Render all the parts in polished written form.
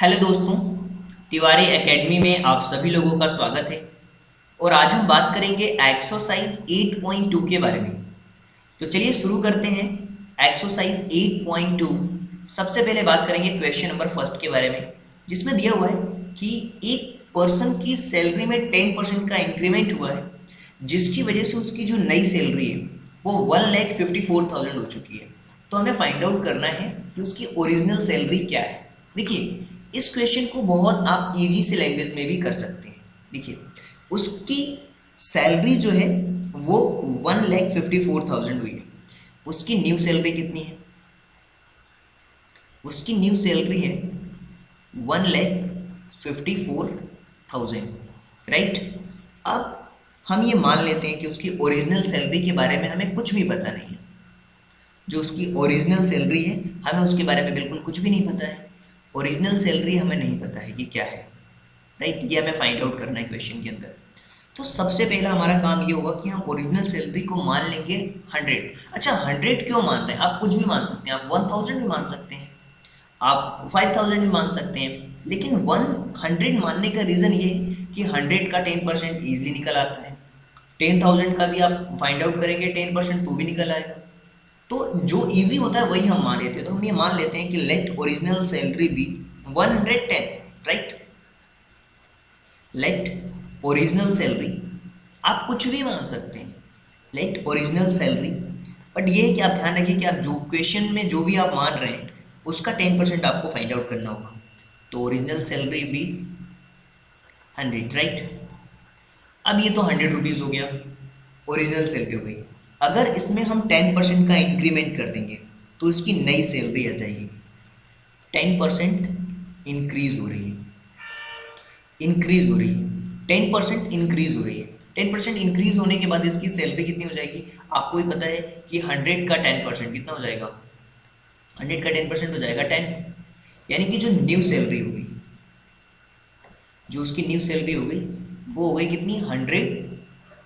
Hello दोस्तों, Tiwari academy में आप सभी लोगों का स्वागत है। और आज हम बात करेंगे एक्सरसाइज 8.2 के बारे में। तो चलिए शुरू करते हैं। एक्सरसाइज 8.2 सबसे पहले बात करेंगे क्वेश्चन नंबर फर्स्ट के बारे में, जिसमें दिया हुआ है कि एक पर्सन की सैलरी में 10% का इंक्रीमेंट हुआ है, जिसकी वजह से उसकी जो नई सैलरी है वो 1,54,000 हो चुकी है। तो हमें फाइंड आउट करना है कि उसकी ओरिजिनल सैलरी क्या है। देखिए, इस क्वेश्चन को बहुत आप इजी से लैंग्वेज में भी कर सकते हैं। देखिए, उसकी सैलरी जो है वो 1,54,000 हुई है। उसकी न्यू सैलरी कितनी है? उसकी न्यू सैलरी है 1,54,000, राइट। अब हम ये मान लेते हैं कि उसकी ओरिजिनल सैलरी के बारे में हमें कुछ भी पता नहीं है। जो उसकी ओरिजिनल सैलरी है हमें उसके बारे में बिल्कुल कुछ भी नहीं पता है। ओरिजिनल सैलरी हमें नहीं पता है कि क्या है, राइट। ये हमें फाइंड आउट करना है क्वेश्चन के अंदर। तो सबसे पहला हमारा काम ये होगा कि हम ओरिजिनल सैलरी को मान लेंगे 100। अच्छा, 100 क्यों मान रहे हैं? आप कुछ भी मान सकते हैं, आप 1000 भी मान सकते हैं, आप 5000 भी मान सकते हैं, लेकिन 100 मानने का रीज़न ये है कि 100 का 10% ईजिली निकल आता है। 10,000 का भी आप फाइंड आउट करेंगे 10% तो भी निकल आएगा। तो जो इजी होता है वही हम मान लेते हैं। तो हम ये मान लेते हैं कि let original salary be 110, right. Let original salary, आप कुछ भी मान सकते हैं, लेट ओरिजिनल सैलरी। बट ये है कि आप ध्यान रखिए कि आप जो क्वेश्चन में जो भी आप मान रहे हैं उसका 10% आपको फाइंड आउट करना होगा। तो ओरिजिनल सैलरी बी 100, राइट। अब ये तो 100 रुपीज़ हो गया, ओरिजिनल सैलरी हो गई। अगर इसमें हम 10% का इंक्रीमेंट कर देंगे तो इसकी नई सैलरी आ जाएगी। 10% इंक्रीज हो रही है, 10% इंक्रीज हो रही है। 10% इंक्रीज होने के बाद इसकी सैलरी कितनी हो जाएगी? आपको ही पता है कि 100 का 10% कितना हो जाएगा? 100 का 10% हो जाएगा 10। यानी कि जो न्यू सैलरी होगी, जो उसकी न्यू सैलरी हो गई वो हो गई कितनी? 100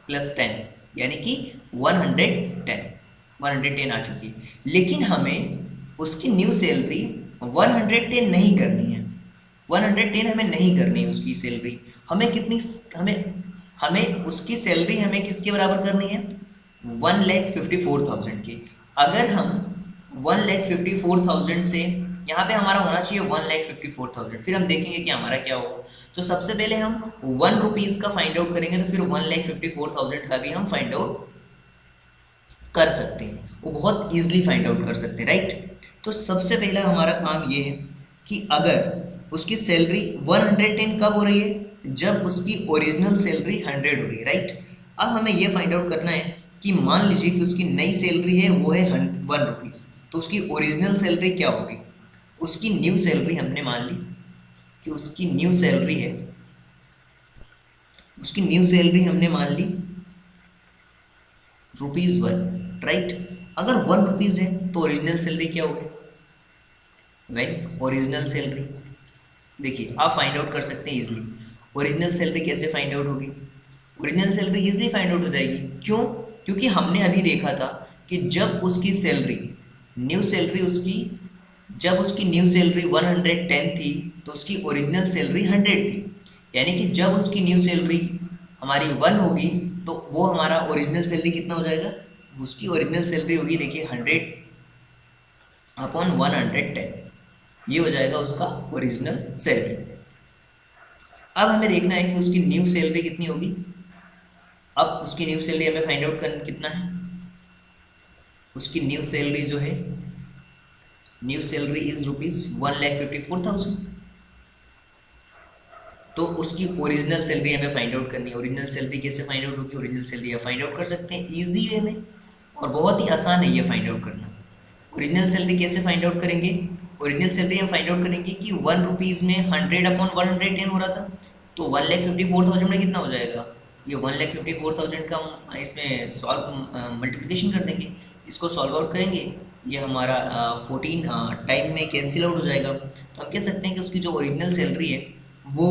+ 10, यानी कि 110 आ चुकी है। लेकिन हमें उसकी न्यू सैलरी 110 नहीं करनी है। 110 हमें नहीं करनी है उसकी सैलरी। हमें कितनी, हमें उसकी सैलरी हमें किसके बराबर करनी है? 1,54,000 की। अगर हम 1,54,000 से, यहाँ पे हमारा होना चाहिए 1,54,000, फिर हम देखेंगे कि हमारा क्या होगा। तो सबसे पहले हम 1 रुपीज़ का फाइंड आउट करेंगे, तो फिर 1,54,000 का भी हम फाइंड आउट कर सकते हैं। वो बहुत ईजिली फाइंड आउट कर सकते हैं, राइट। तो सबसे पहला हमारा काम ये है कि अगर उसकी सैलरी 110 कब हो रही है? जब उसकी ओरिजिनल सैलरी 100 हो रही है, राइट। अब हमें ये फाइंड आउट करना है कि मान लीजिए कि उसकी नई सैलरी है वो है 1 रुपीज़, तो उसकी ओरिजिनल सैलरी क्या होगी? उसकी न्यू सैलरी हमने मान ली कि उसकी न्यू सैलरी है, उसकी न्यू सैलरी हमने मान ली ₹1, राइट। अगर 1 रुपीज़ है तो ओरिजिनल सैलरी क्या होगी? राइट, ओरिजिनल सैलरी देखिए आप फाइंड आउट कर सकते हैं इजीली। ओरिजिनल सैलरी कैसे फाइंड आउट होगी? Original salary easily find out हो जाएगी। क्यों? क्योंकि हमने अभी देखा था कि जब उसकी सैलरी, न्यू सैलरी उसकी, जब उसकी न्यू सैलरी 110 थी तो उसकी ओरिजिनल सैलरी 100 थी। यानी कि जब उसकी न्यू सैलरी हमारी 1 होगी तो वो हमारा ओरिजिनल सैलरी कितना हो जाएगा? उसकी ओरिजिनल सैलरी होगी, देखिए 100/110, ये हो जाएगा उसका ओरिजिनल सैलरी। अब हमें देखना है कि उसकी न्यू सैलरी कितनी होगी। अब उसकी न्यू सैलरी हमें फाइंड आउट करना कितना है। उसकी न्यू सैलरी जो है, न्यू सैलरी इज ₹1,54,000। तो उसकी ओरिजिनल सैलरी हमें फाइंड आउट करनी है। ओरिजिनल सैलरी कैसे फाइंड आउट होगी? ओरिजिनल सैलरी आप फाइंड आउट कर सकते हैं इजी वे में, और बहुत ही आसान है ये फाइंड आउट करना। ओरिजिनल सैलरी कैसे फाइंड आउट करेंगे? ओरिजिनल सैलरी हम फाइंड आउट करेंगे कि 1 रुपीज़ में 100/110 हो रहा था, तो 1,54,000 में कितना हो जाएगा? ये 1,54,000 का हम इसमें मल्टीप्लिकेशन कर देंगे, इसको सॉल्व आउट करेंगे, ये हमारा 14 टाइम में कैंसिल आउट हो जाएगा। तो हम कह सकते हैं कि उसकी जो ओरिजिनल सैलरी है वो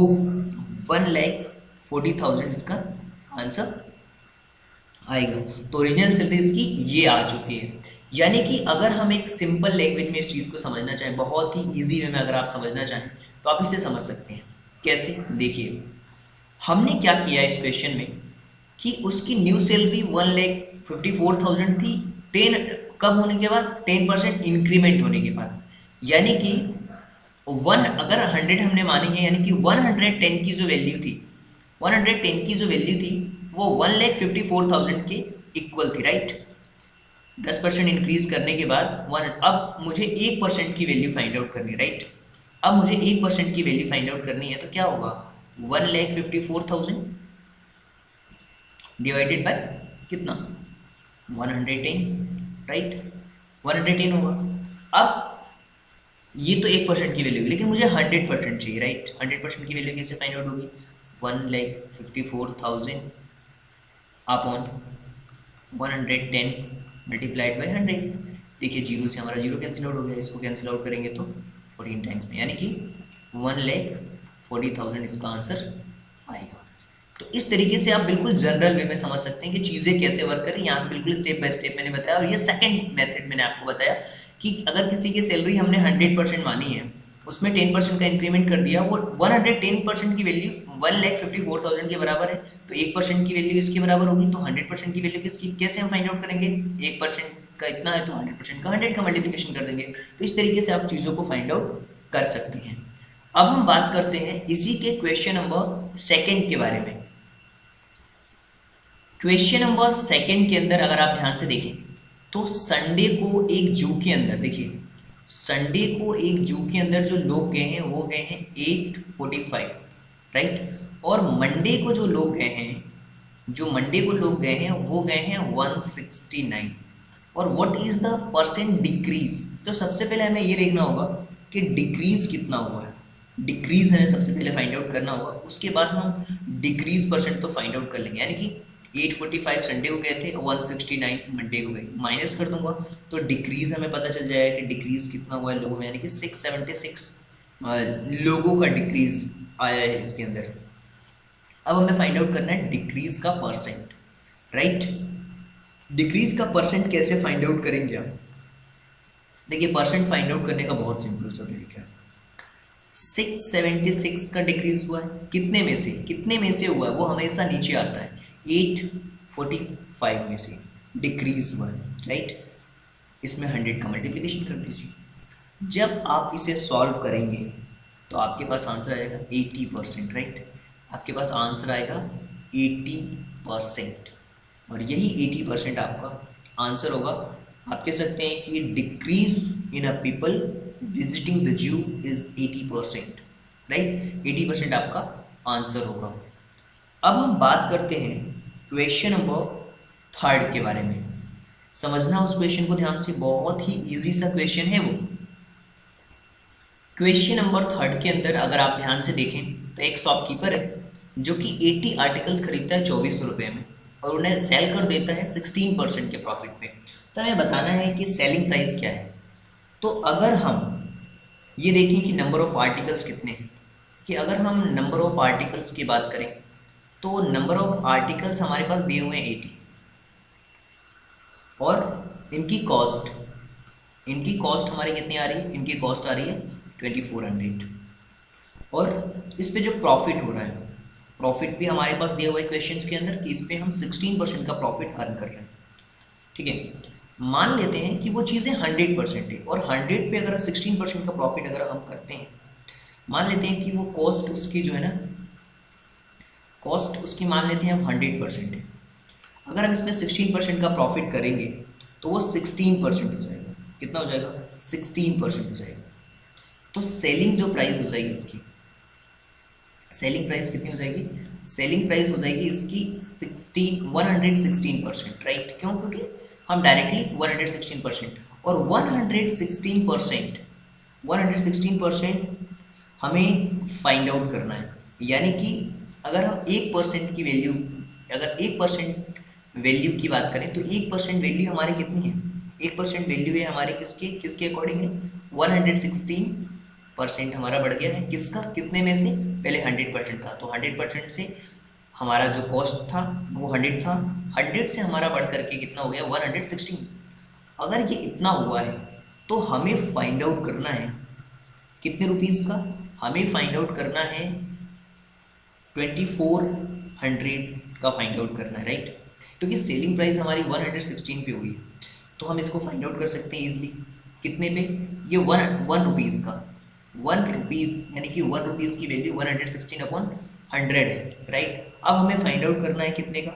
1,40,000 इसका आंसर आएगा। तो ओरिजिनल सैलरी इसकी ये आ चुकी है। यानी कि अगर हम एक सिंपल लैंग्वेज में इस चीज़ को समझना चाहें, बहुत ही ईजी वे में अगर आप समझना चाहें, तो आप इसे समझ सकते हैं कैसे। देखिए हमने क्या किया इस क्वेश्चन में कि उसकी न्यू सैलरी 1,54,000 थी, 10 कब होने के बाद, 10% इंक्रीमेंट होने के बाद, यानी कि अगर 100 हमने मानी है, यानी कि 110 की जो वैल्यू थी, 110 की जो वैल्यू थी वो 1,54,000 के इक्वल थी, राइट। 10% इंक्रीज करने के बाद अब मुझे 1% की वैल्यू फाइंड आउट करनी है, राइट। अब मुझे 1% की वैल्यू फाइंड आउट करनी है, तो क्या होगा, 1,54,000 डिवाइडेड बाय कितना, 110, राइट, 110 होगा। अब ये तो 1% की वैल्यू होगी, लेकिन मुझे 100% चाहिए, राइट। 100% की वैल्यू कैसे फाइंड आउट होगी, 1,54,000 अपॉन 110 मल्टीप्लाइड बाई 100। देखिए जीरो से हमारा जीरो कैंसिल आउट हो गया, इसको कैंसिल आउट करेंगे तो 14 टाइम्स में, यानी कि 1,40,000 इसका आंसर आएगा। तो इस तरीके से आप बिल्कुल जनरल वे में समझ सकते हैं कि चीज़ें कैसे वर्क करें। यहाँ पे बिल्कुल स्टेप बाय स्टेप मैंने बताया, और ये सेकंड मेथड मैंने आपको बताया कि अगर किसी की सैलरी हमने 100% मानी है, उसमें 10% का इंक्रीमेंट कर दिया, वो 110% की वैल्यू 1,54,000 के बराबर है, तो 1% की वैल्यू इसके बराबर होगी, तो 100% की वैल्यू किसकी, कैसे हम फाइंड आउट करेंगे, 1% का इतना है तो 100% का 100 का मल्टीप्लिकेशन कर देंगे। तो इस तरीके से आप चीज़ों को फाइंड आउट कर सकते हैं। अब हम बात करते हैं इसी के क्वेश्चन नंबर 2 के बारे में। क्वेश्चन नंबर 2 के अंदर अगर आप ध्यान से देखें तो संडे को एक जू के अंदर, देखिए संडे को एक जू के अंदर जो लोग गए हैं वो गए हैं 845, राइट। और मंडे को जो लोग गए हैं, जो मंडे को लोग गए हैं वो गए हैं 169। और what is the percent decrease, तो सबसे पहले हमें ये देखना होगा कि डिक्रीज कितना हुआ है। डिक्रीज हमें सबसे पहले फाइंड आउट करना होगा, उसके बाद हम डिक्रीज परसेंट तो फाइंड आउट कर लेंगे। यानी कि 845 संडे को गए थे, 169 मंडे को गए, माइनस कर दूंगा तो डिक्रीज हमें पता चल जाएगा कि डिक्रीज कितना हुआ है लोगों में, यानी कि 676 लोगों का डिक्रीज आया है इसके अंदर। अब हमें फाइंड आउट करना है डिक्रीज का परसेंट, राइट। डिक्रीज का परसेंट कैसे फाइंड आउट करेंगे आप, देखिए परसेंट फाइंड आउट करने का बहुत सिंपल सा तरीका है। 676 का डिक्रीज हुआ है, कितने में से, कितने में से हुआ है, वो हमेशा नीचे आता है, 845 में से डिक्रीज हुआ है, राइट। इसमें 100 का मल्टीप्लिकेशन कर दीजिए। जब आप इसे सॉल्व करेंगे तो आपके पास आंसर आएगा 80%, राइट। आपके पास आंसर आएगा 80%, और यही 80% आपका आंसर होगा। आप कह सकते हैं कि decrease in a people visiting the zoo is 80%, right. 80% आपका आंसर होगा। अब हम बात करते हैं क्वेश्चन नंबर 3 के बारे में। समझना उस क्वेश्चन को ध्यान से, बहुत ही इजी सा क्वेश्चन है वो। क्वेश्चन नंबर 3 के अंदर अगर आप ध्यान से देखें तो एक शॉपकीपर है जो कि 80 आर्टिकल्स खरीदता है 2400 रुपये में, और उन्हें सेल कर देता है 16% के प्रॉफिट पे। तो हमें बताना है कि सेलिंग प्राइस क्या है। तो अगर हम ये देखें कि नंबर ऑफ आर्टिकल्स कितने हैं, कि अगर हम नंबर ऑफ आर्टिकल्स की बात करें तो नंबर ऑफ आर्टिकल्स हमारे पास दिए हुए हैं 80, और इनकी कॉस्ट हमारी कितनी आ रही है, इनकी कॉस्ट आ रही है 2400। और इस पे जो प्रॉफिट हो रहा है, प्रॉफिट भी हमारे पास दिया हुआ है क्वेश्चन के अंदर कि इस पे हम 16% का प्रॉफिट अर्न कर रहे हैं, ठीक है। मान लेते हैं कि वो चीज़ें 100% है, और 100 पे अगर 16% का प्रॉफिट अगर हम करते हैं, मान लेते हैं कि वो कॉस्ट उसकी जो है ना, कॉस्ट उसकी मान लेते हैं हम 100% है। अगर हम इसमें 16% का प्रॉफिट करेंगे तो वो 16% हो जाएगा। कितना हो जाएगा, 16% हो जाएगा। तो सेलिंग जो प्राइस हो जाएगी इसकी, सेलिंग प्राइस कितनी हो जाएगी, सेलिंग प्राइस हो जाएगी इसकी 116%, राइट। क्यों, क्योंकि हम डायरेक्टली 116%, और 116% हमें फाइंड आउट करना है। यानी कि अगर हम 1% की वैल्यू, अगर 1% वैल्यू की बात करें तो 1% वैल्यू हमारी कितनी है, 1% वैल्यू है हमारे किसके अकॉर्डिंग है, 116% हमारा बढ़ गया है। किसका, कितने में से, पहले 100% था, तो 100% से हमारा जो कॉस्ट था वो 100 था, 100 से हमारा बढ़ करके कितना हो गया, 116। अगर ये इतना हुआ है तो हमें फाइंड आउट करना है कितने रुपीज़ का? हमें फाइंड आउट करना है 2400 का फाइंड आउट करना है, राइट? क्योंकि सेलिंग प्राइस हमारी 116 पे हुई है, तो हम इसको फाइंड आउट कर सकते हैं इजीली। कितने पे? ये वन रुपीज़ का, 1 रुपीज़ यानी कि 1 रुपीज़ की वैल्यू 116/100 है, राइट? अब हमें फाइंड आउट करना है कितने का?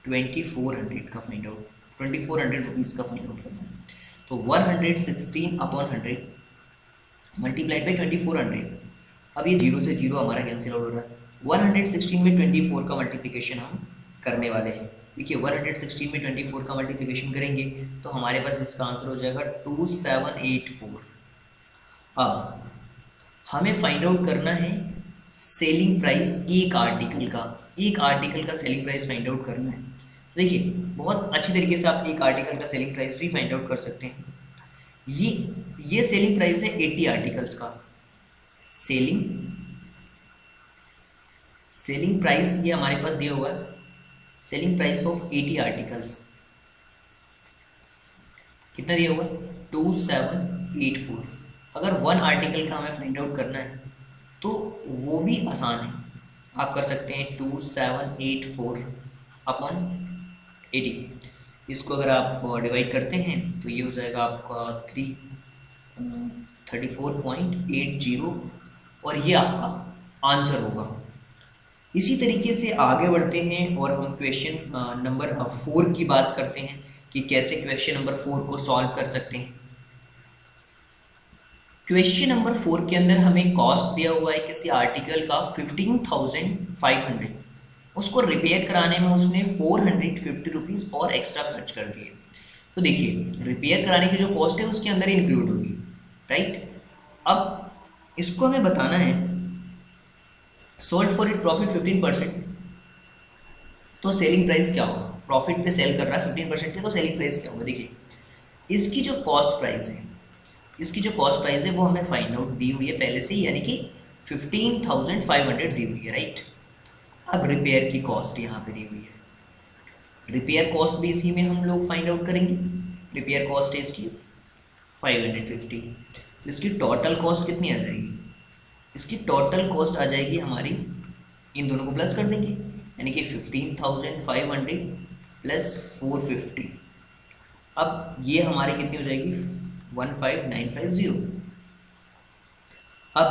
2400 का फाइंड आउट, 2400 रुपीज़ का फाइंड आउट करना है। तो 116/100 मल्टीप्लाइड बाई 2400। अब ये जीरो से जीरो हमारा कैंसिल आउट हो रहा है। 116 में 24 का मल्टीप्लिकेशन हम करने वाले हैं। देखिए 116 में 24 का मल्टीप्लिकेशन करेंगे तो हमारे पास इसका आंसर हो जाएगा 2784। अब हमें फाइंड आउट करना है सेलिंग प्राइस एक आर्टिकल का सेलिंग प्राइस फाइंड आउट करना है। देखिए बहुत अच्छी तरीके से आप एक आर्टिकल का सेलिंग प्राइस भी फाइंड आउट कर सकते हैं। ये सेलिंग प्राइस है 80 आर्टिकल्स का। सेलिंग प्राइस ये हमारे पास दिया हुआ है, सेलिंग प्राइस ऑफ 80 आर्टिकल्स कितना दिया हुआ है? 2784। अगर 1 आर्टिकल का हमें फाइंड आउट करना है तो वो भी आसान है, आप कर सकते हैं 2784/80। इसको अगर आप डिवाइड करते हैं तो ये हो जाएगा आपका 34.80 और ये आपका आंसर होगा। इसी तरीके से आगे बढ़ते हैं और हम क्वेश्चन नंबर 4 की बात करते हैं कि कैसे क्वेश्चन नंबर 4 को सॉल्व कर सकते हैं। क्वेश्चन नंबर 4 के अंदर हमें कॉस्ट दिया हुआ है किसी आर्टिकल का 15,500, उसको रिपेयर कराने में उसने 450 रुपीज़ और एक्स्ट्रा खर्च कर दिए। तो देखिए रिपेयर कराने की जो कॉस्ट है उसके अंदर इंक्लूड होगी, राइट? अब इसको हमें बताना है सोल्ड फॉर इट प्रॉफिट 15%, तो सेलिंग प्राइस क्या होगा? प्रॉफिट पे सेल कर रहा है 15% के, तो सेलिंग प्राइस क्या होगा? देखिए इसकी जो कॉस्ट प्राइस है वो हमें फाइंड आउट दी हुई है पहले से ही, यानी कि 15,500 दी हुई है, राइट? अब रिपेयर की कॉस्ट यहाँ पे दी हुई है, रिपेयर कॉस्ट भी इसी में हम लोग फाइंड आउट करेंगे। रिपेयर कॉस्ट है इसकी 550, तो इसकी टोटल कॉस्ट कितनी आ जाएगी? इसकी टोटल कॉस्ट आ जाएगी हमारी, इन दोनों को प्लस कर देंगे, यानी कि 15,500 प्लस 450। अब ये हमारी कितनी हो जाएगी? 15,950। अब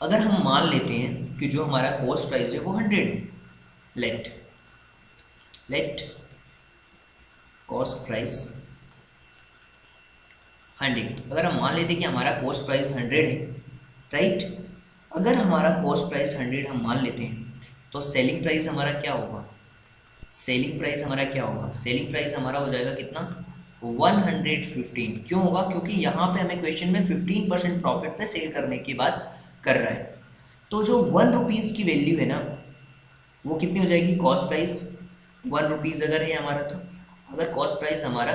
अगर हम मान लेते हैं कि जो हमारा कॉस्ट प्राइस है वो 100 है, लेट कॉस्ट प्राइस 100, अगर हम मान लेते हैं कि हमारा कॉस्ट प्राइस 100 है, राइट? अगर हमारा कॉस्ट प्राइस 100 हम मान लेते हैं तो सेलिंग प्राइस हमारा क्या होगा? सेलिंग प्राइस हमारा हो जाएगा कितना? 115। क्यों होगा? क्योंकि यहाँ पे हमें क्वेश्चन में 15% प्रॉफिट पे सेल करने की बात कर रहा है। तो जो 1 रुपीज़ की वैल्यू है ना वो कितनी हो जाएगी? कॉस्ट प्राइस 1 रुपीज़ अगर है हमारा, तो अगर कॉस्ट प्राइस हमारा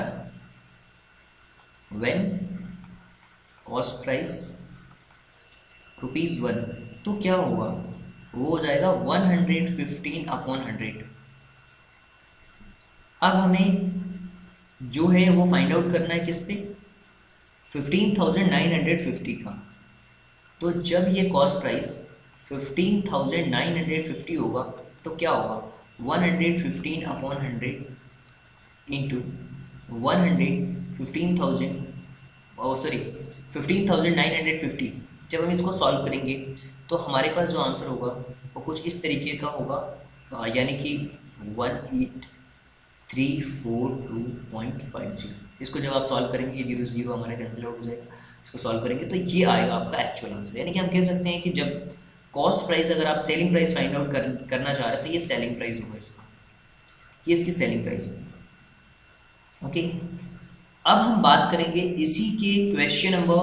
व्हेन कॉस्ट प्राइस ₹1 तो क्या होगा? वो हो जाएगा 115/100। अब हमें जो है वो फाइंड आउट करना है किस पे? 15,950 का। तो जब ये कॉस्ट प्राइस 15,950 होगा तो क्या होगा? 115/100 इंटू 15,950। जब हम इसको सॉल्व करेंगे तो हमारे पास जो आंसर होगा वो कुछ इस तरीके का होगा, यानी कि 18342.50। इसको जब आप सॉल्व करेंगे ये 0 से 0 हमारा कैंसिल आउट हो जाएगा। इसको सॉल्व करेंगे तो ये आएगा आपका एक्चुअल आंसर। यानी कि हम कह सकते हैं कि जब कॉस्ट प्राइस, अगर आप सेलिंग प्राइस फाइंड आउट करना चाह रहे हैं तो ये सेलिंग प्राइस होगा इसका, ये इसकी सेलिंग प्राइस होगी। ओके, अब हम बात करेंगे इसी के क्वेश्चन नंबर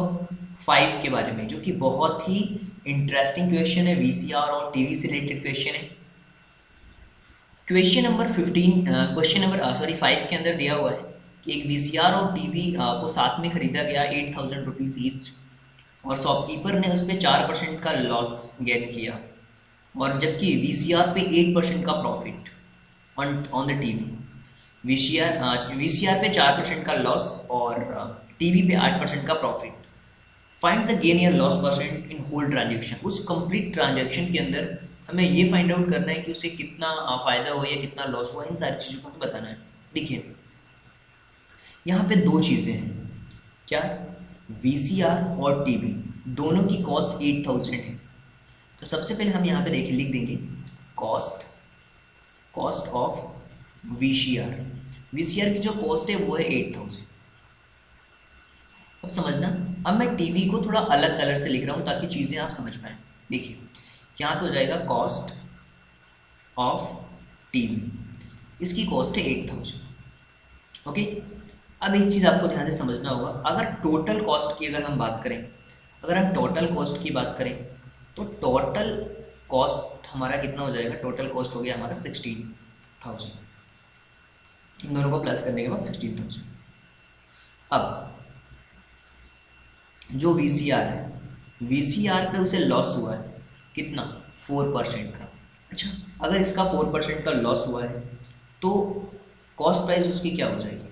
5 के बारे में, जो कि बहुत ही इंटरेस्टिंग क्वेश्चन है, वीसीआर और टीवी से रिलेटेड क्वेश्चन है। क्वेश्चन नंबर 5 के अंदर दिया हुआ है कि एक वीसीआर और टीवी को साथ में खरीदा गया 8,000 रुपीज़ ईच, और शॉपकीपर ने उस पर 4% का लॉस गेन किया, और जबकि वीसीआर पे 8% का profit on the TV. VCR पे 4% का लॉस और टीवी पे 8% का प्रॉफिट। फाइंड द गेन या loss percent in whole transaction. उस कंप्लीट ट्रांजेक्शन के अंदर हमें ये फाइंड आउट करना है कि उसे कितना फायदा हुआ या कितना लॉस हुआ, इन सारी चीज़ों को हमें बताना है। देखिए यहाँ पे दो चीज़ें हैं, क्या, वीसीआर और टीवी, दोनों की कॉस्ट 8000 है। तो सबसे पहले हम यहाँ पे देखिए लिख देंगे कॉस्ट ऑफ वीसीआर। वीसीआर की जो कॉस्ट है वो है 8000। अब समझना, अब मैं टीवी को थोड़ा अलग कलर से लिख रहा हूँ ताकि चीज़ें आप समझ पाएँ। देखिए यहाँ पे हो जाएगा कॉस्ट ऑफ टीवी, इसकी कॉस्ट है 8000। ओके, अब एक चीज़ आपको ध्यान से समझना होगा, अगर टोटल कॉस्ट की अगर हम बात करें, अगर हम टोटल कॉस्ट की बात करें तो टोटल कॉस्ट हमारा कितना हो जाएगा, टोटल कॉस्ट हो गया हमारा 16000, इन दोनों को प्लस करने के बाद 16000। अब जो वीसीआर है, वीसीआर पे उसे लॉस हुआ है कितना, 4% का। अच्छा, अगर इसका 4% का लॉस हुआ है तो कॉस्ट प्राइस उसकी क्या हो जाएगी,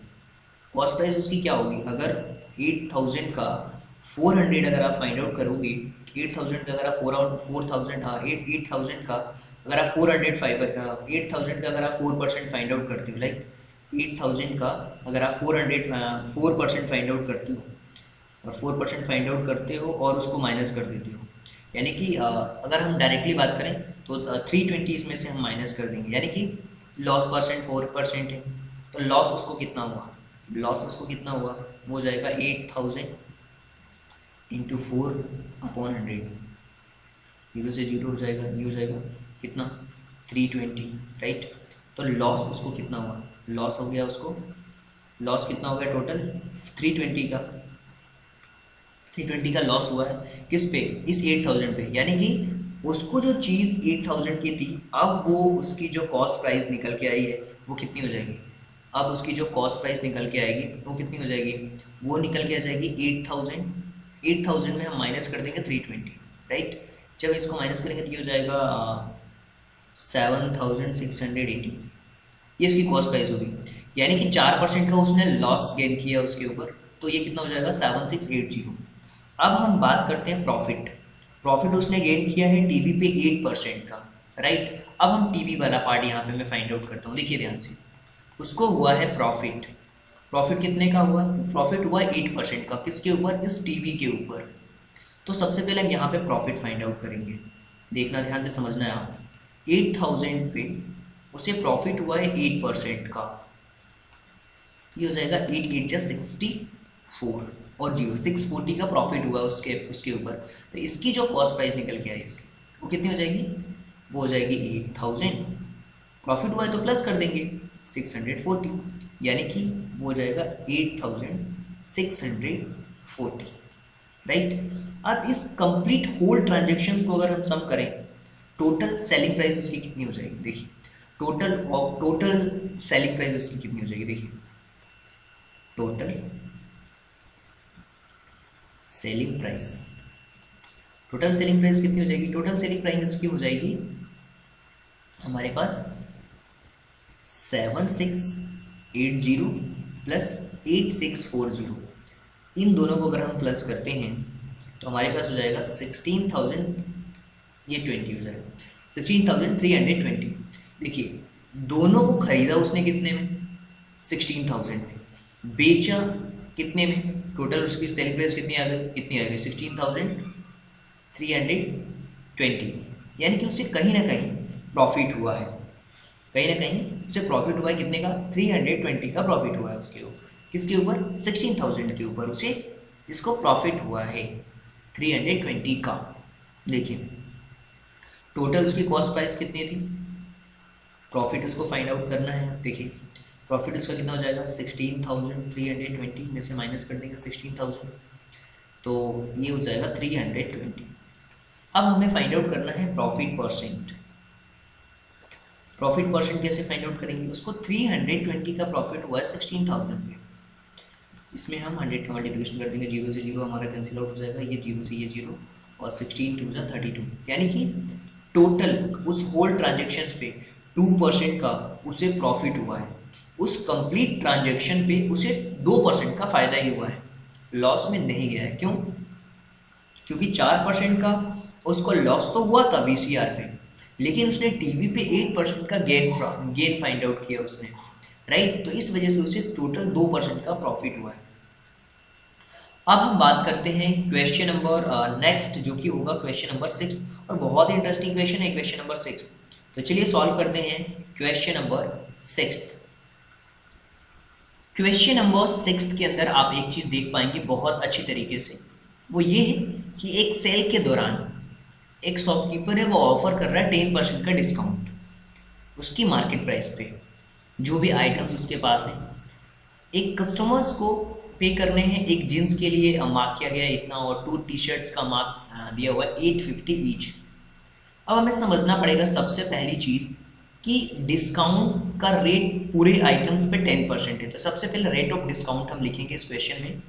कॉस्ट प्राइस उसकी क्या होगी, अगर 8000 का 400 अगर आप फाइंड आउट करोगे, 8000 का अगर आप 4000 हाँ 8000 का अगर आप 8000 का अगर आप 4% फाइंड आउट करते हो, लाइक 8000 का अगर आप 4% फाइंड आउट करते हो और 4% फाइंड आउट करते हो और उसको माइनस कर देते हो, यानी कि अगर हम डायरेक्टली बात करें तो 320 इसमें से हम माइनस कर देंगे, यानी कि लॉस परसेंट 4% है, तो लॉस उसको कितना हुआ, लॉस उसको कितना हुआ, वो हो जाएगा 8000 इंटू 4/100, 0 से 0 हो जाएगा, ये हो जाएगा कितना 320, राइट। तो लॉस उसको कितना हुआ, लॉस हो गया उसको, लॉस कितना हो गया टोटल 320 का लॉस हुआ है किस पे, इस 8000 पे, यानी कि उसको जो चीज़ 8000 की थी, अब वो उसकी जो कॉस्ट प्राइस निकल के आई है वो कितनी हो जाएगी, अब उसकी जो कॉस्ट प्राइस निकल के आएगी वो कितनी हो जाएगी, वो निकल के आ जाएगी 8000 में हम माइनस कर देंगे 320, राइट। जब इसको माइनस करेंगे तो ये हो जाएगा 7680, ये इसकी कॉस्ट प्राइस होगी, यानी कि 4% का उसने लॉस गेन किया उसके ऊपर, तो ये कितना हो जाएगा 7680। अब हम बात करते हैं प्रॉफिट। प्रॉफिट उसने गेन किया है टीवी पे 8% का, राइट। अब हम टीवी वाला पार्ट यहाँ पे मैं फाइंड आउट करता हूँ, देखिए ध्यान से, उसको हुआ है प्रॉफिट, प्रॉफिट कितने का हुआ, प्रॉफिट हुआ 8% का, किसके ऊपर, इस टीवी के ऊपर। तो सबसे पहले हम यहाँ पे प्रॉफिट फाइंड आउट करेंगे, देखना ध्यान से समझना है आप, 8000 पे उसे प्रॉफिट हुआ है 8% का, ये हो जाएगा 8 8 जा 64 और 0 640 का प्रॉफिट हुआ उसके ऊपर। तो इसकी जो कॉस्ट प्राइस निकल के आई इसकी, वो कितनी हो जाएगी, वो हो जाएगी 8000, प्रॉफिट हुआ है तो प्लस कर देंगे 640, यानी कि वो हो जाएगा 8640, राइट। अब इस कंप्लीट होल ट्रांजेक्शन्स को अगर हम सम करें, टोटल सेलिंग प्राइस उसकी कितनी हो जाएगी, देखिए टोटल सेलिंग प्राइस उसकी कितनी हो जाएगी, देखिए टोटल सेलिंग प्राइस कितनी हो जाएगी, टोटल सेलिंग प्राइस इसकी हो जाएगी हमारे पास 7680 प्लस 8640, इन दोनों को अगर हम प्लस करते हैं तो हमारे पास हो जाएगा 16,000, ये 20 हो जाएगा 16,320। देखिए दोनों को खरीदा उसने कितने में, 16,000 में, बेचा कितने में, टोटल उसकी सेलिंग प्राइस कितनी आ गई 16,320, यानी कि उसे कहीं ना कहीं प्रॉफिट हुआ है, उसे प्रॉफिट हुआ है कितने का, 320 का प्रॉफिट हुआ है उसके ऊपर, किसके ऊपर, 16,000 के ऊपर उसे इसको प्रॉफिट हुआ है 320 का। देखिए टोटल उसकी कॉस्ट प्राइस कितनी थी, प्रॉफिट उसको फाइंड आउट करना है। देखिए प्रॉफिट उसका कितना हो जाएगा 16,320 में से माइनस कर देंगे 16,000, तो ये हो जाएगा 320। अब हमें फाइंड आउट करना है प्रॉफिट परसेंट। प्रॉफिट परसेंट कैसे फाइंड आउट करेंगे, उसको 320 का प्रॉफिट हुआ है 16,000 में, इसमें हम 100 का मल्टीप्लिकेशन कर देंगे, 0 से 0 हमारा कैंसिल आउट हो जाएगा, ये 0 से ये 0 और 16 2 जा 32, यानी कि टोटल उस होल ट्रांजेक्शन्स पे 2% का उसे प्रॉफिट हुआ है, उस कंप्लीट ट्रांजैक्शन पे उसे 2% का फ़ायदा ही हुआ है, लॉस में नहीं गया है। क्यों, क्योंकि 4% का उसको लॉस तो हुआ था VCR पे, लेकिन उसने टीवी पे 8% का गेन फाइंड आउट किया उसने, राइट। तो इस वजह से उसे टोटल 2% का प्रॉफिट हुआ है। अब हम बात करते हैं क्वेश्चन नंबर नेक्स्ट, जो कि होगा क्वेश्चन नंबर 6, और बहुत ही इंटरेस्टिंग क्वेश्चन है क्वेश्चन नंबर 6। तो चलिए सॉल्व करते हैं क्वेश्चन नंबर 6। क्वेश्चन नंबर 6 के अंदर आप एक चीज देख पाएंगे बहुत अच्छी तरीके से, वो ये है कि एक सेल के दौरान एक शॉपकीपर है, वो ऑफर कर रहा है 10% का डिस्काउंट उसकी मार्केट प्राइस पे, जो भी आइटम्स उसके पास हैं। एक कस्टमर्स को पे करने हैं, एक जींस के लिए मार्क किया गया है इतना, और 2 टी-शर्ट्स का मार्क दिया हुआ है 850 ईच। अब हमें समझना पड़ेगा सबसे पहली चीज कि डिस्काउंट का रेट पूरे आइटम्स पे 10% है। तो सबसे पहले रेट ऑफ डिस्काउंट हम लिखेंगे इस क्वेश्चन में,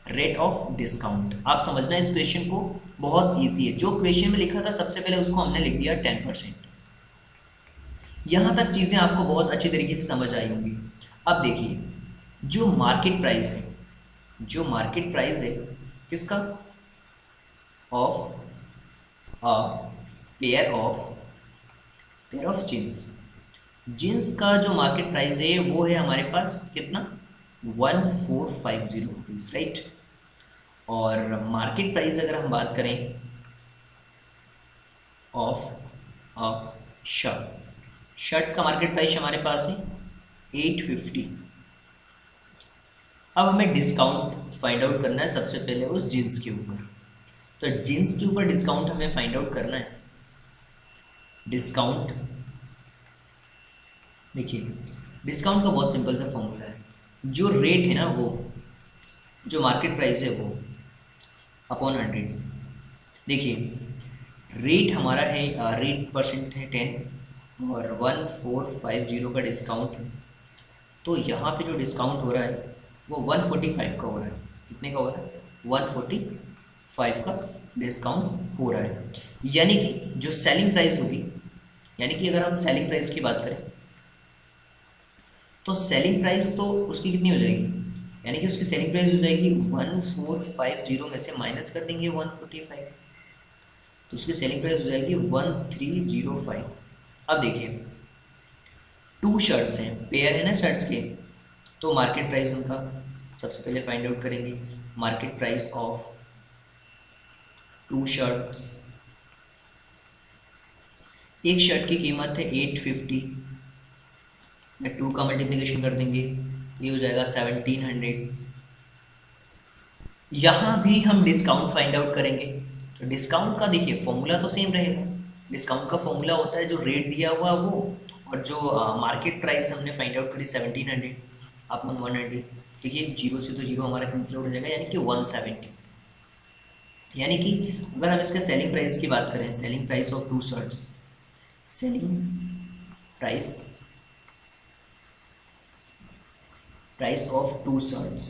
रेट ऑफ डिस्काउंट। आप समझना इस क्वेश्चन को, बहुत ईजी है। जो क्वेश्चन में लिखा था सबसे पहले उसको हमने लिख दिया 10%। यहां तक चीजें आपको बहुत अच्छी तरीके से समझ आई होंगी। अब देखिए, जो मार्केट प्राइस है, जो मार्केट प्राइस है किसका, of a pair of jeans का जो मार्केट प्राइस है वो है हमारे पास कितना, 1450 रुपीज, राइट। और मार्केट प्राइस अगर हम बात करें ऑफ अ शर्ट का मार्केट प्राइस हमारे पास है 850। अब हमें डिस्काउंट फाइंड आउट करना है सबसे पहले उस जींस के ऊपर। तो जींस के ऊपर डिस्काउंट हमें फाइंड आउट करना है। डिस्काउंट, देखिए डिस्काउंट का बहुत सिंपल सा फॉर्मूला है, जो रेट है ना वो, जो मार्केट प्राइस है वो अपॉन 100। देखिए रेट हमारा है, रेट परसेंट है 10 और 1450 का डिस्काउंट है। तो यहाँ पे जो डिस्काउंट हो रहा है वो 145 का हो रहा है। कितने का हो रहा है, 145 का डिस्काउंट हो रहा है। यानी कि जो सेलिंग प्राइस होगी, यानी कि अगर हम सेलिंग प्राइस की बात करें तो सेलिंग प्राइस तो उसकी कितनी हो जाएगी, यानी कि उसकी सेलिंग प्राइस हो जाएगी 1450 में से माइनस कर देंगे 145, तो उसकी सेलिंग प्राइस हो जाएगी 1305। अब देखिए 2 शर्ट्स हैं, पेयर है ना शर्ट्स के, तो मार्केट प्राइस उनका सबसे पहले फाइंड आउट करेंगे। मार्केट प्राइस ऑफ 2 शर्ट्स, एक शर्ट की कीमत है 850 में 2 का मल्टीप्लिकेशन कर देंगे, ये हो जाएगा 1700। यहाँ भी हम डिस्काउंट फाइंड आउट करेंगे। तो डिस्काउंट का देखिए फॉर्मूला तो सेम रहेगा। डिस्काउंट का फॉर्मूला होता है जो रेट दिया हुआ वो, और जो मार्केट प्राइस हमने फाइंड आउट करी 1700 अपॉन 100। देखिए जीरो से तो जीरो हमारा कैंसिल आउट हो जाएगा, यानी कि 170। यानी कि अगर हम इसके सेलिंग प्राइस की बात करें, selling price of 2 shirts, selling price of 2 shirts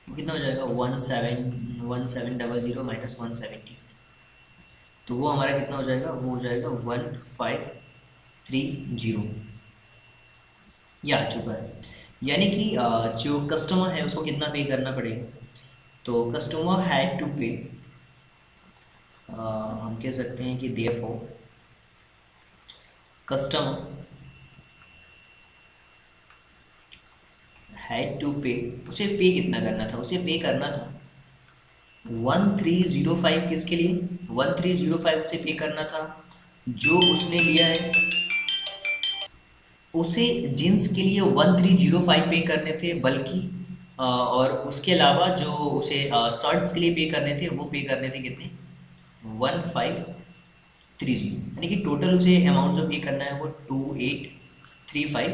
कितना हो जाएगा, 1700 माइनस 170, तो वो हमारा कितना हो जाएगा, वो हो जाएगा 1530। ये आ चुका है। यानी कि जो कस्टमर है उसको कितना पे करना पड़ेगा, तो कस्टमर हैड टू पे, हम कह सकते हैं कि देयरफॉर कस्टमर हैड टू पे, उसे पे कितना करना था, उसे पे करना था 1305। किसके लिए, 1305 उसे पे करना था जो उसने लिया है, उसे जींस के लिए 1305 पे करने थे, बल्कि और उसके अलावा जो उसे शर्ट्स के लिए पे करने थे वो पे करने थे कितने, 1530। यानी कि टोटल उसे अमाउंट जो पे करना है वो 2835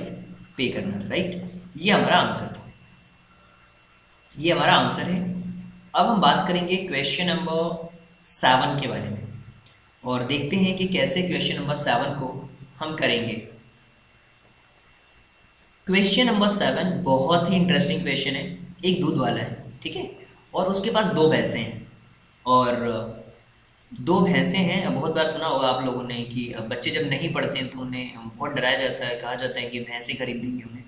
पे करना था, राइट। ये हमारा आंसर था, ये हमारा आंसर है। अब हम बात करेंगे क्वेश्चन नंबर 7 के बारे में, और देखते हैं कि कैसे क्वेश्चन नंबर 7 को हम करेंगे। क्वेश्चन नंबर 7 बहुत ही इंटरेस्टिंग क्वेश्चन है। एक दूध वाला है, ठीक है, और उसके पास 2 भैंसें हैं, और 2 भैंसें हैं। बहुत बार सुना होगा आप लोगों ने कि बच्चे जब नहीं पढ़ते हैं तो उन्हें बहुत डराया जाता है, कहा जाता है कि भैंसें खरीद देंगे उन्हें,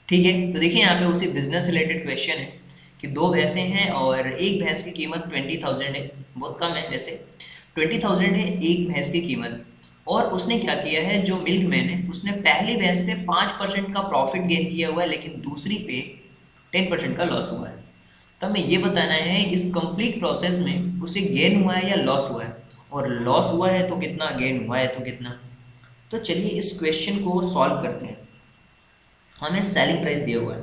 ठीक है। तो देखिए यहाँ पे उसी बिजनेस रिलेटेड क्वेश्चन है कि 2 भैंसें हैं और एक भैंस की कीमत 20,000 है, बहुत कम है वैसे, 20,000 है एक भैंस की कीमत। और उसने क्या किया है, जो मिल्क मैन है उसने पहली भैंस पे 5% का प्रॉफिट गेन किया हुआ है, लेकिन दूसरी पे 10% का लॉस हुआ है। तो हमें ये बताना है इस कंप्लीट प्रोसेस में उसे गेन हुआ है या लॉस हुआ है, और लॉस हुआ है तो कितना, गेन हुआ है तो कितना। तो चलिए इस क्वेश्चन को सॉल्व करते हैं। हमें सेलिंग प्राइस दिया हुआ है,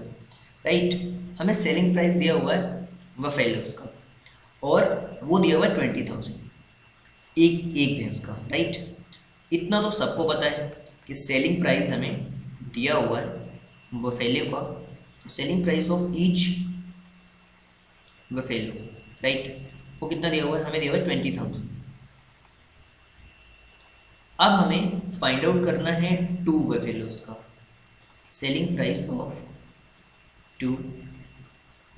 राइट, हमें सेलिंग प्राइस दिया हुआ है बफेलोस का, और वो दिया हुआ है 20,000 एक एक भैंस का, राइट। इतना तो सबको पता है कि सेलिंग प्राइस हमें दिया हुआ है बफेलो का, तो selling price of each buffalo, right, वो कितना दिया हुआ है, हमें दिया हुआ है 20,000। अब हमें फाइंड आउट करना है 2 बफेलोस का, सेलिंग प्राइस ऑफ 2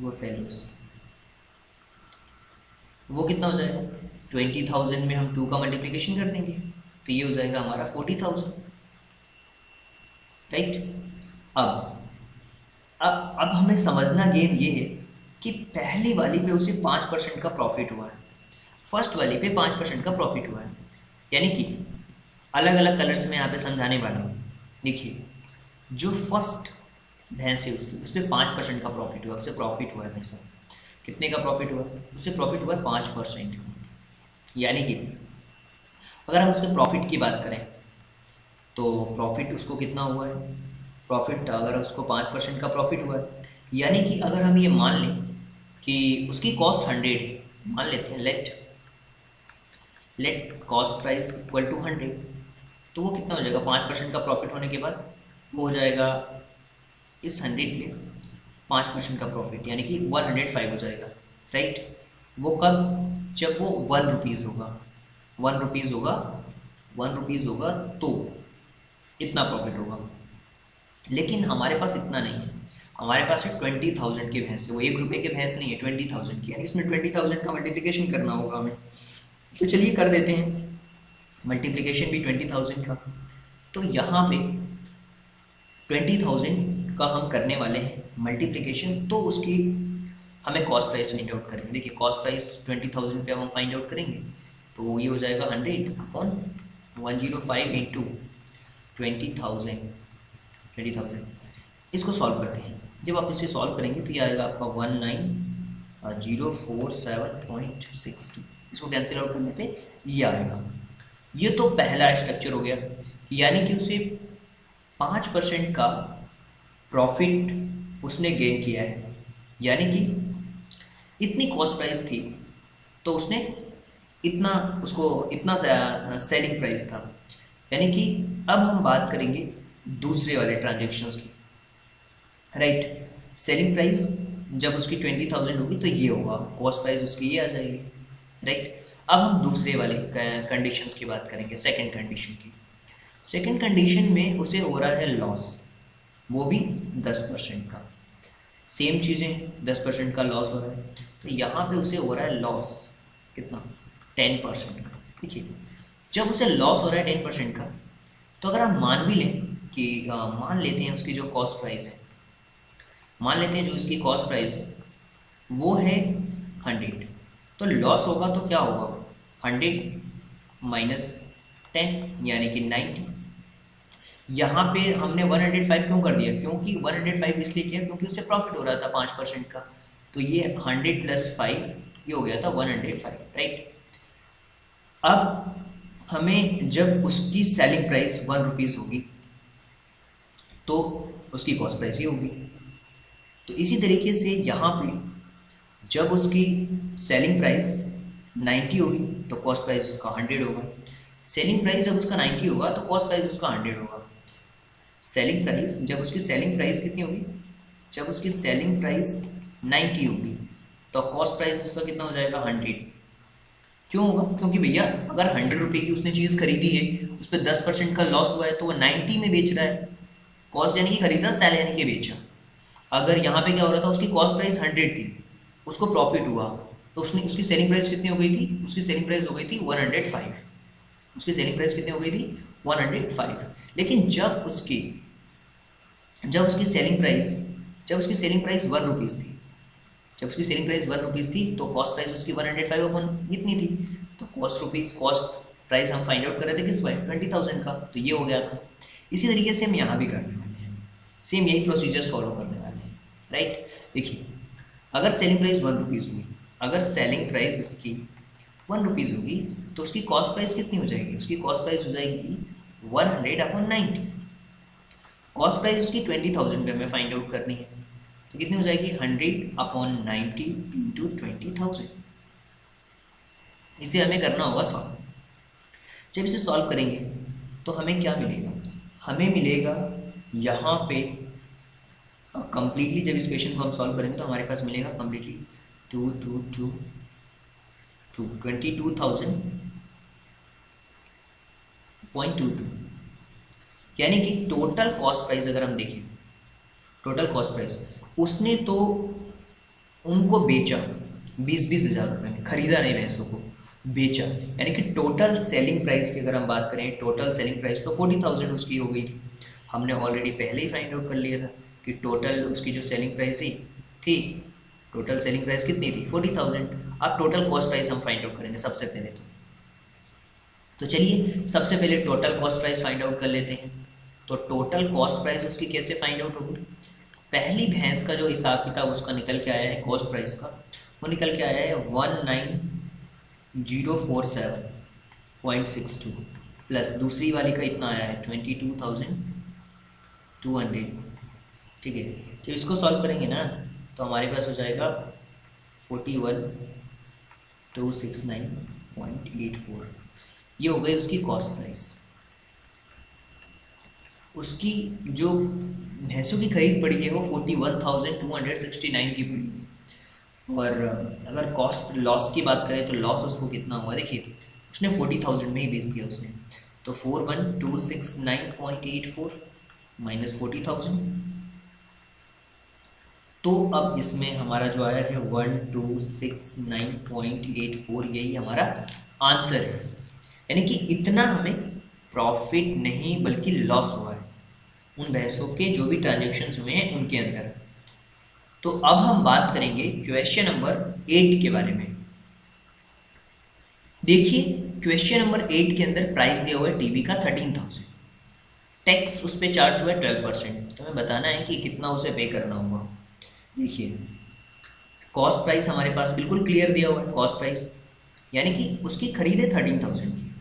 बफेलोस, वो कितना हो जाएगा, 20,000 में हम 2 का मल्टीप्लिकेशन कर देंगे तो ये हो जाएगा हमारा 40,000, राइट। अब हमें समझना गेम ये है कि पहली वाली पे उसे 5% का प्रॉफिट हुआ है, फर्स्ट वाली पे 5% का प्रॉफिट हुआ है, यानी कि अलग अलग कलर्स में यहाँ पे समझाने वाला हूँ। देखिए, जो फर्स्ट भैंस है उसकी, उस पर 5% का प्रॉफिट हुआ, उससे प्रॉफिट हुआ है पैसा, कितने का प्रॉफिट हुआ, उससे प्रॉफिट हुआ है 5%। यानी कि अगर हम उसके प्रॉफिट की बात करें तो प्रॉफिट उसको कितना हुआ है, प्रॉफिट अगर उसको 5% का प्रॉफिट हुआ है, यानी कि अगर हम ये मान लें कि उसकी कॉस्ट 100 है, मान लेते हैं let cost price equal to 100, तो वो कितना हो जाएगा 5% का प्रॉफिट होने के बाद, वो हो जाएगा इस 100 पे 5% का प्रॉफिट, यानी कि 105 हो जाएगा, राइट। वो कब, जब वो 1 रुपीज़ होगा, 1 रुपीज़ होगा, 1 रुपीज़ होगा तो इतना प्रॉफिट होगा। लेकिन हमारे पास इतना नहीं है, हमारे पास है 20,000 के भैंस, वो 1 रुपये के भैंस नहीं है, 20,000 की, यानी इसमें 20,000 का मल्टीप्लिकेशन करना होगा हमें। तो चलिए कर देते हैं मल्टीप्लिकेशन भी 20,000 का। तो यहाँ पे 20,000 का हम करने वाले हैं मल्टीप्लिकेशन, तो उसकी हमें कॉस्ट प्राइस फाइंड आउट करेंगे। देखिए कॉस्ट प्राइस 20,000 पे हम फाइंड आउट करेंगे तो ये हो जाएगा 100 अपॉन 105 इंटू 20,000। इसको सॉल्व करते हैं, जब आप इसे सॉल्व करेंगे तो ये आएगा आपका 19,047.62, इसको कैंसिल आउट करने पे ये आएगा। ये तो पहला स्ट्रक्चर हो गया, यानी कि उसे 5% का प्रॉफिट उसने गेन किया है, यानी कि इतनी कॉस्ट प्राइस थी तो उसने इतना, उसको इतना सेलिंग प्राइस था। यानी कि अब हम बात करेंगे दूसरे वाले ट्रांजेक्शन्स की, राइट। सेलिंग प्राइस जब उसकी 20,000 होगी तो ये होगा, कॉस्ट प्राइस उसकी ये आ जाएगी, राइट। अब हम दूसरे वाले कंडीशंस की बात करेंगे, सेकंड कंडीशन की। सेकंड कंडीशन में उसे हो रहा है लॉस, वो भी 10% का, सेम चीज़ें 10% का लॉस हो रहा है, तो यहाँ पे उसे हो रहा है लॉस कितना, 10% का। देखिए जब उसे लॉस हो रहा है 10% का, तो अगर हम मान भी लें कि मान लेते हैं उसकी जो कॉस्ट प्राइस है, मान लेते हैं जो उसकी कॉस्ट प्राइस है वो है 100, तो लॉस होगा तो क्या होगा, 100 माइनस 10 यानी कि 90। यहाँ पे हमने 105 क्यों कर दिया, क्योंकि 105 इसलिए किया क्योंकि उससे प्रॉफिट हो रहा था 5% का, तो ये 100 + 5 ये हो गया था 105, राइट। अब हमें जब उसकी सेलिंग प्राइस 1 रुपीज़ होगी तो उसकी कॉस्ट प्राइस ही होगी। तो इसी तरीके से यहाँ पे जब उसकी सेलिंग प्राइस 90 होगी तो कॉस्ट प्राइस उसका 100 होगा, सेलिंग प्राइस जब उसका 90 होगा तो कॉस्ट प्राइस उसका 100 होगा। सेलिंग प्राइस जब उसकी सेलिंग प्राइस कितनी होगी, जब उसकी सेलिंग प्राइस 90 होगी तो कॉस्ट प्राइस उसका कितना हो जाएगा, 100। क्यों होगा, क्योंकि भैया अगर 100 रुपये की उसने चीज़ खरीदी है, उस पर 10% का लॉस हुआ है तो वो 90 में बेच रहा है। कॉस्ट यानी कि खरीदा, सेल यानी कि बेचा। अगर यहाँ पे क्या हो रहा था, उसकी कॉस्ट प्राइस 100 थी, उसको प्रॉफिट हुआ तो उसकी सेलिंग प्राइस कितनी हो गई थी, उसकी सेलिंग प्राइस हो गई थी 105। उसकी सेलिंग प्राइस कितनी हो गई थी, 105। लेकिन जब उसकी सेलिंग प्राइस 1 रुपीज़ थी, जब उसकी सेलिंग प्राइस 1 रुपीज़ थी तो कॉस्ट प्राइस उसकी 105 अपन इतनी थी, तो कॉस्ट प्राइस हम फाइंड आउट कर रहे थे किस बाय 20,000 का, तो ये हो गया था। इसी तरीके से हम यहाँ भी करने वाले हैं, सेम यही प्रोसीजर्स फॉलो करने वाले हैं, राइट। देखिए अगर सेलिंग प्राइस 1 रुपीज़ हुई, अगर सेलिंग प्राइस इसकी 1 रुपीज़ होगी तो उसकी कॉस्ट प्राइस कितनी हो जाएगी, उसकी कॉस्ट प्राइस हो जाएगी 100/90। कॉस्ट प्राइस उसकी 20,000 पे हमें फाइंड आउट करनी है, तो कितनी हो जाएगी 100/90 इंटू 20,000। इसे हमें करना होगा सॉल्व। जब इसे सॉल्व करेंगे तो हमें क्या मिलेगा, हमें मिलेगा यहाँ पे कंप्लीटली, जब इस क्वेश्चन को हम सॉल्व करेंगे तो हमारे पास मिलेगा कंप्लीटली 22,000.22, यानी कि टोटल कॉस्ट प्राइस अगर हम देखें, टोटल कॉस्ट प्राइस उसने तो उनको बेचा 20-20 हज़ार रुपये में, खरीदा नहीं भैंसों को, बेचा, यानी कि टोटल सेलिंग प्राइस की अगर हम बात करें, टोटल सेलिंग प्राइस तो 40,000 उसकी हो गई थी। हमने ऑलरेडी पहले ही फाइंड आउट कर लिया था कि टोटल उसकी जो सेलिंग प्राइस थी टोटल सेलिंग प्राइस कितनी थी 40,000। अब टोटल कॉस्ट प्राइस हम फाइंड आउट करेंगे सबसे पहले तो चलिए सबसे पहले total cost price find out कर लेते हैं। तो टोटल कॉस्ट प्राइस उसकी कैसे फाइंड आउट होगी, पहली भैंस का जो हिसाब किताब उसका निकल के आया है कॉस्ट प्राइस का, वो निकल के आया है 19,047.62 प्लस दूसरी वाली का इतना आया है 22,200, ठीक है। जब इसको सॉल्व करेंगे ना तो हमारे पास हो जाएगा 41,269.84, ये हो गई उसकी कॉस्ट प्राइस। उसकी जो भैंसों की खरीद पड़ी है वो 41,269 की पड़ी है। और अगर कॉस्ट लॉस की बात करें तो लॉस उसको कितना हुआ, देखिए उसने 40,000 में ही बेच दिया उसने, तो 41,269.84 माइनस 40,000, तो अब इसमें हमारा जो आया है 1,269.84, यही हमारा आंसर है। यानी कि इतना हमें प्रॉफिट नहीं बल्कि लॉस हुआ है उन भैंसों के जो भी ट्रांजेक्शन्स हुए हैं उनके अंदर। तो अब हम बात करेंगे क्वेश्चन नंबर 8 के बारे में। देखिए क्वेश्चन नंबर 8 के अंदर प्राइस दिया हुआ है टीवी का 13,000, टैक्स उस पर चार्ज हुआ है 12%, तो हमें बताना है कि कितना उसे पे करना होगा। देखिए कॉस्ट प्राइस हमारे पास बिल्कुल क्लियर दिया हुआ है, कॉस्ट प्राइस यानी कि उसकी खरीद है 13,000 की,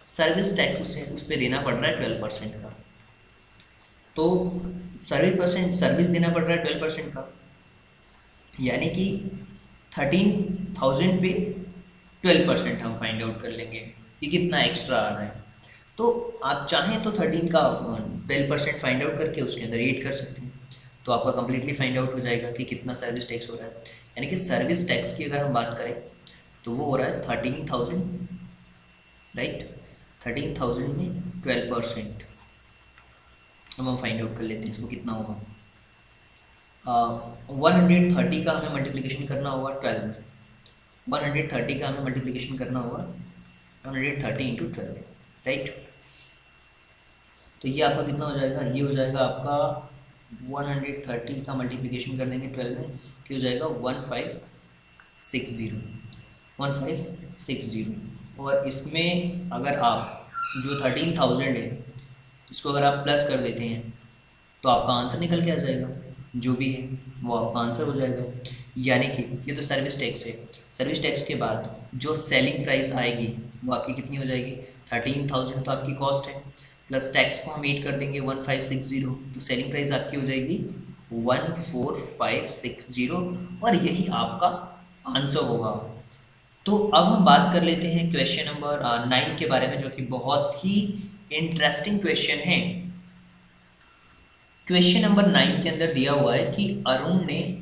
सर्विस टैक्स उसे उस पर देना पड़ रहा है 12% का, तो सर्विस देना पड़ रहा है 12% का, यानी कि 13,000 पे 12% हम फाइंड आउट कर लेंगे कि कितना एक्स्ट्रा आ रहा है। तो आप चाहें तो 13 का 12% फाइंड आउट करके उसके अंदर 8 कर सकते हैं, तो आपका कंप्लीटली फाइंड आउट हो जाएगा कि कितना सर्विस टैक्स हो रहा है। यानी कि सर्विस टैक्स की अगर हम बात करें तो वो हो रहा है 13,000, राइट, 13,000 में 12%, अब हम फाइंड आउट कर लेते हैं इसको कितना होगा। 130 का हमें मल्टीप्लिकेशन करना होगा 12 में, 130 का हमें मल्टीप्लिकेशन करना होगा 130 इंटू 12, राइट। तो ये आपका कितना हो जाएगा, ये हो जाएगा आपका 130 का मल्टीप्लिकेशन कर देंगे 12 में, तो हो जाएगा 1560। और इसमें अगर आप जो 13,000 है इसको अगर आप प्लस कर देते हैं तो आपका आंसर निकल के आ जाएगा, जो भी है वो आपका आंसर हो जाएगा। यानी कि ये तो सर्विस टैक्स है, सर्विस टैक्स के बाद जो सेलिंग प्राइस आएगी वो आपकी कितनी हो जाएगी 13,000, तो आपकी कॉस्ट है, प्लस टैक्स को हम 8 कर देंगे 1560, तो सेलिंग प्राइस आपकी हो जाएगी 14,560, और यही आपका आंसर होगा। तो अब हम बात कर लेते हैं क्वेश्चन नंबर 9 के बारे में, जो कि बहुत ही इंटरेस्टिंग क्वेश्चन है। क्वेश्चन नंबर 9 के अंदर दिया हुआ है कि अरुण ने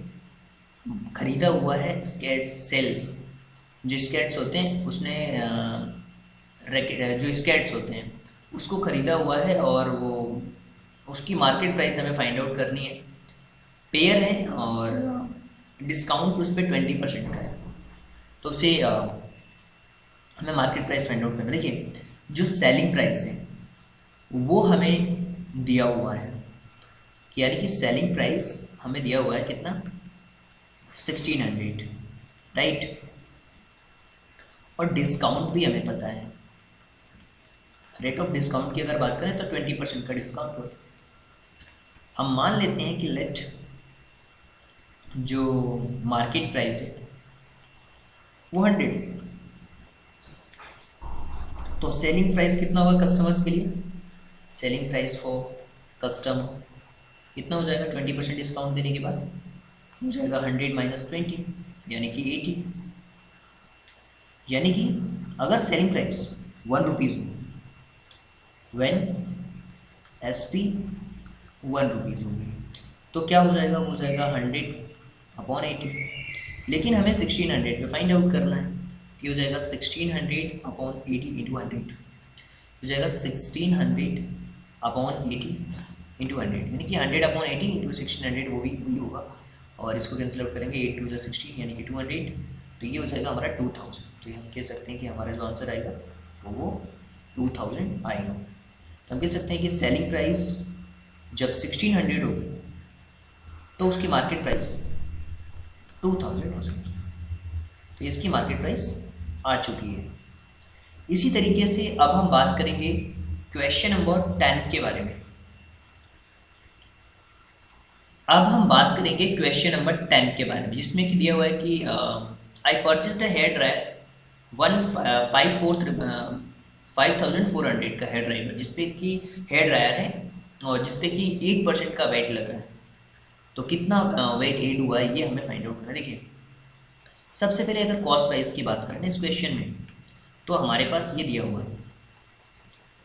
खरीदा हुआ है स्केट सेल्स, जो स्केट्स होते हैं उसने जो स्केट्स होते हैं उसको खरीदा हुआ है, और वो उसकी मार्केट प्राइस हमें फाइंड आउट करनी है। पेयर है और डिस्काउंट उस पर 20% का है, तो उसे हमें मार्केट प्राइस फाइंड आउट करना है। देखिए जो सेलिंग प्राइस है वो हमें दिया हुआ है, यानी कि सेलिंग प्राइस हमें दिया हुआ है कितना 1600, राइट। और डिस्काउंट भी हमें पता है, रेट ऑफ डिस्काउंट की अगर बात करें तो 20% का डिस्काउंट हो। हम मान लेते हैं कि लेट जो मार्केट प्राइस है वो 100, तो सेलिंग प्राइस कितना होगा कस्टमर्स के लिए, सेलिंग प्राइस फॉर कस्टमर कितना हो जाएगा 20% डिस्काउंट देने के बाद, हो जाएगा 100 माइनस 20 यानी कि 80। यानी कि अगर सेलिंग प्राइस 1 रुपीज़ हो व्हेन एसपी 1 रुपीज़ होगी तो क्या हो जाएगा, हो जाएगा 100/80। लेकिन हमें 1600 पे फाइंड आउट करना है, ये हो जाएगा 1600/80 इंटू 100, हो जाएगा 1600/80 इंटू 100, यानी कि 100/80 इंटू 1600 वो भी वही होगा। और इसको कैंसिल आउट करेंगे, 8 2 16 यानी कि 200, तो ये हो जाएगा हमारा 2000। तो ये हम कह सकते हैं कि हमारा जो आंसर आएगा वो 2000 आएगा। तो हम कह सकते हैं कि सेलिंग प्राइस जब 1600 होगी तो उसकी मार्केट प्राइस 2000 हो जाएगी, तो इसकी मार्केट प्राइस आ चुकी है। इसी तरीके से अब हम बात करेंगे क्वेश्चन नंबर 10 के बारे में। अब हम बात करेंगे क्वेश्चन नंबर 10 के बारे में, जिसमें कि दिया हुआ है कि आई परचेस्ड अ हेयर ड्रायर 5400 का हेयर ड्रायर, जिसपे कि हेयर ड्रायर है और जिसपे कि 8% का वेट लग रहा है। तो कितना वेट ऐड हुआ है ये हमें फाइंड आउट करना है। देखिए सबसे पहले अगर कॉस्ट प्राइस की बात करें इस क्वेश्चन में, तो हमारे पास ये दिया हुआ है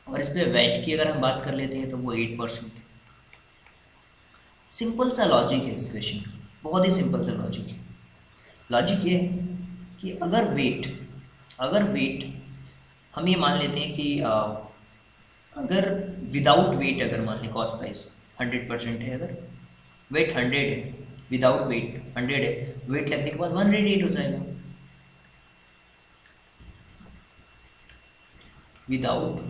और इस पर वेट की अगर हम बात कर लेते हैं तो वो 8%। सिंपल सा लॉजिक है इस क्वेश्चन का, बहुत ही सिंपल सा लॉजिक है। लॉजिक ये है कि अगर वेट हम ये मान लेते हैं कि अगर विदाउट वेट अगर मान लें कॉस्ट प्राइस 100% है, अगर वेट 100 है, विदाउट वेट 100 है, वेट लगने के बाद 108 हो जाएगा। विदाउट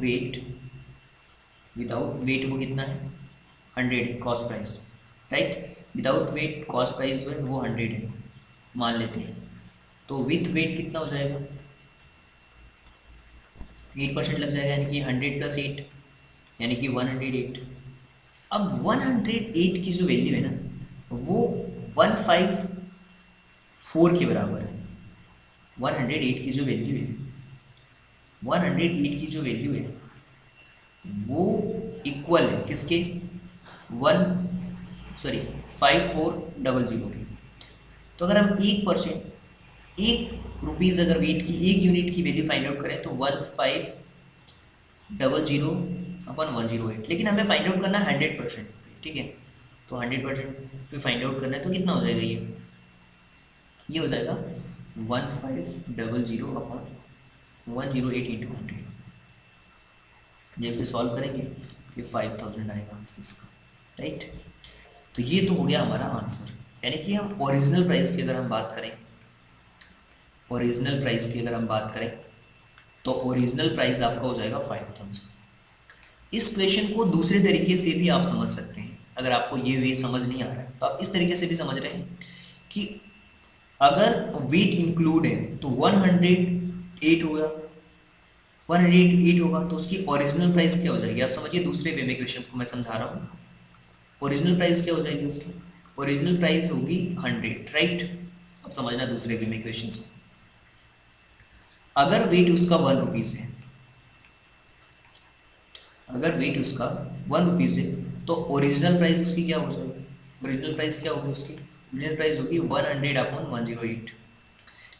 वेट वो कितना है 100 है cost price, right. Without weight cost price वो 100 है मान लेते हैं, तो विथ वेट कितना हो जाएगा 8% लग जाएगा, यानी कि 100 + 8 यानी कि 108। अब 108 की जो वैल्यू है ना वो 154 के बराबर है। 108 की जो वैल्यू है, 108 की जो वैल्यू है वो इक्वल है किसके 5400 के। तो अगर हम 1% 1 रुपीज़ अगर वेट की 1 यूनिट की वैल्यू फाइंड आउट करें तो 1500/108, लेकिन हमें फाइंड आउट करना है 100%, ठीक है। तो 100% पे फाइंड आउट करना है तो कितना हो जाएगा ये हो जाएगा 1500/108 इंटू 100। जब इसे सॉल्व करेंगे ये 5000 आएगा आंसर इसका, राइट। तो ये तो हो गया हमारा आंसर। यानी कि हम ओरिजिनल प्राइस की अगर हम बात करें, तो ओरिजिनल प्राइस आपका हो जाएगा 5000। इस क्वेश्चन को दूसरे तरीके से भी आप समझ सकते हैं। अगर आपको ये वे समझ नहीं आ रहा है तो आप इस तरीके से भी समझ रहे हैं कि अगर वेट इंक्लूड है तो 108 होगा, 108 होगा तो उसकी ओरिजिनल प्राइस क्या हो जाएगी आप समझिए। दूसरे वे में क्वेश्चन को मैं समझा रहा हूँ। ओरिजिनल प्राइस क्या हो जाएगी उसकी, ओरिजिनल प्राइस होगी 100, राइट। अब समझना दूसरे वे में क्वेश्चन को। अगर वेट उसका 1 रुपीज़ है, तो ओरिजिनल प्राइस उसकी क्या हो जाएगी, ओरिजिनल प्राइस क्या होगी उसकी, ओरिजिनल प्राइस होगी 100/108।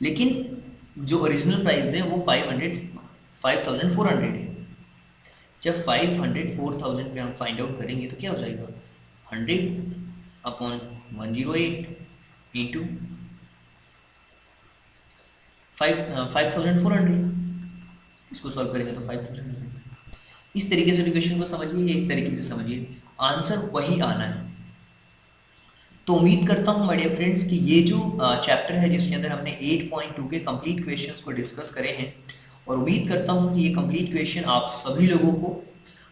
लेकिन जो ओरिजिनल प्राइस है वो 5400 है। जब 500 पे हम फाइंड आउट करेंगे तो क्या हो जाएगा 100/108 इंटू 5400, इसको सॉल्व करेंगे तो 5000। इस तरीके से क्वेश्चन को समझिए या इस तरीके से समझिए, आंसर वही आना है। तो उम्मीद करता हूँ माय डियर फ्रेंड्स कि ये जो चैप्टर है जिसके अंदर हमने 8.2 के कंप्लीट क्वेश्चंस को डिस्कस करे हैं, और उम्मीद करता हूँ कि ये कंप्लीट क्वेश्चन आप सभी लोगों को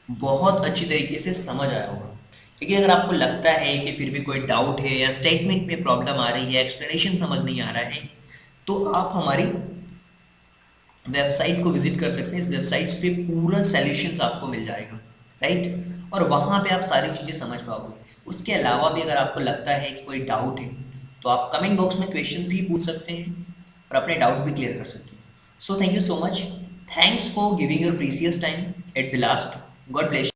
बहुत अच्छी तरीके से समझ आया होगा। देखिए, अगर आपको लगता है कि फिर भी कोई डाउट है या स्टेटमेंट में प्रॉब्लम आ रही है, एक्सप्लेनेशन समझ नहीं आ रहा है, तो आप हमारी वेबसाइट को विजिट कर सकते हैं। इस वेबसाइट्स पे पूरा सॉल्यूशंस आपको मिल जाएगा, राइट, और वहाँ पे आप सारी चीज़ें समझ पाओगे। उसके अलावा भी अगर आपको लगता है कि कोई डाउट है तो आप कमेंट बॉक्स में क्वेश्चन भी पूछ सकते हैं और अपने डाउट भी क्लियर कर सकते हैं। So thank you so much, thanks for giving your precious time at the last. God bless.